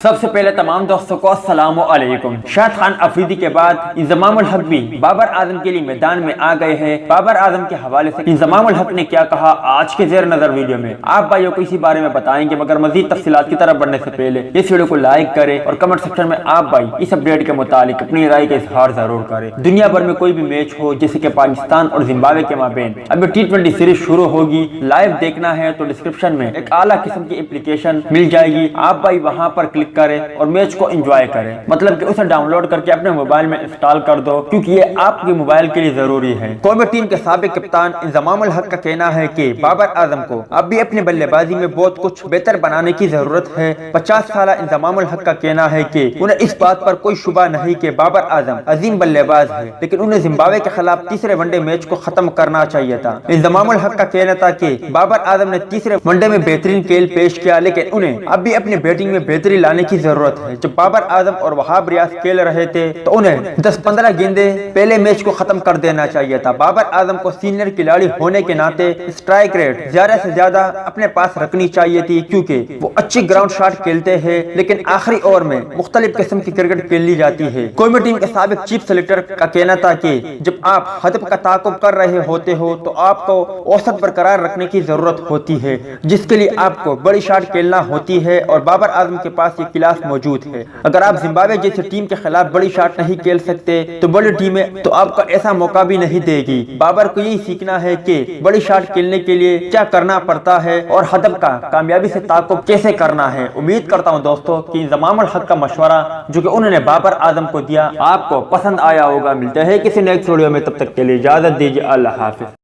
سب سے پہلے تمام دوستوں کو السلام علیکم۔ شاہد خان افریدی کے بعد انضمام الحق بھی بابر اعظم کے لیے میدان میں آ گئے ہیں۔ بابر اعظم کے حوالے سے انضمام الحق نے کیا کہا آج کے زیر نظر ویڈیو میں آپ بھائیوں کو اسی بارے میں بتائیں گے، مگر مزید تفصیلات کی طرف بڑھنے سے پہلے اس ویڈیو کو لائک کریں اور کمنٹ سیکشن میں آپ بھائی اس اپڈیٹ کے متعلق اپنی رائے کا اظہار ضرور کریں۔ دنیا بھر میں کوئی بھی میچ ہو جیسے کہ پاکستان اور زمبابوے کے مابین ابھی T20 سیریز شروع ہوگی، لائیو دیکھنا ہے تو ڈسکرپشن میں ایک اعلیٰ قسم کی اپلیکیشن مل جائے گی، آپ بھائی وہاں پر کلک کریں اور میچ کو انجوائے کریں، مطلب کہ اسے ڈاؤن لوڈ کر کے اپنے موبائل میں انسٹال کر دو، کیونکہ یہ آپ کے موبائل کے لیے ضروری ہے۔ قومی ٹیم کے سابق کپتان انضمام الحق کا کہنا ہے کہ بابر اعظم کو اب بھی اپنی بلے بازی میں بہت کچھ بہتر بنانے کی ضرورت ہے۔ 50 سالہ انضمام الحق کا کہنا ہے کہ انہیں اس بات پر کوئی شبہ نہیں کہ بابر اعظم عظیم بلے باز ہے، لیکن انہیں زمبابوے کے خلاف تیسرے ون ڈے میچ کو ختم کرنا چاہیے تھا۔ انضمام الحق کا کہنا تھا کہ بابر اعظم نے تیسرے ون ڈے میں بہترین کھیل پیش کیا، لیکن انہیں اب بھی اپنی بیٹنگ میں بہتری لانے کی ضرورت ہے۔ جب بابر اعظم اور وہاب ریاض کھیل رہے تھے تو انہیں 10-15 گیندیں پہلے میچ کو ختم کر دینا چاہیے تھا۔ بابر اعظم کو سینئر کھلاڑی ہونے کے ناطے اسٹرائک ریٹ زیادہ سے زیادہ اپنے پاس رکھنی چاہیے تھی، کیونکہ وہ اچھی گراؤنڈ شاٹ کھیلتے ہیں، لیکن آخری اوور میں مختلف قسم کی کرکٹ کھیلی جاتی ہے۔ قومی ٹیم کے سابق چیف سلیکٹر کا کہنا تھا کہ جب آپ ہدف کا تعاقب کر رہے ہوتے ہو تو آپ کو اوسط برقرار رکھنے کی ضرورت ہوتی ہے، جس کے لیے آپ کو بڑی شاٹ کھیلنا ہوتی ہے، اور بابر اعظم کے پاس یہ کلاس موجود ہے۔ اگر آپ زمبابوے جیسی ٹیم کے خلاف بڑی شاٹ نہیں کھیل سکتے تو بڑی ٹیمیں تو آپ کو ایسا موقع بھی نہیں دے گی۔ بابر کو یہی سیکھنا ہے کہ بڑی شاٹ کھیلنے کے لیے کیا کرنا پڑتا ہے اور ہدف کا کامیابی سے تعاقب کیسے کرنا ہے۔ امید کرتا ہوں دوستوں کہ انضمام الحق کا مشورہ جو کہ انہوں نے بابر اعظم کو دیا آپ کو پسند آیا ہوگا۔ ملتے ہیں کسی نیکسٹ ویڈیو میں، تب تک کے لیے اجازت دیجیے، اللہ حافظ۔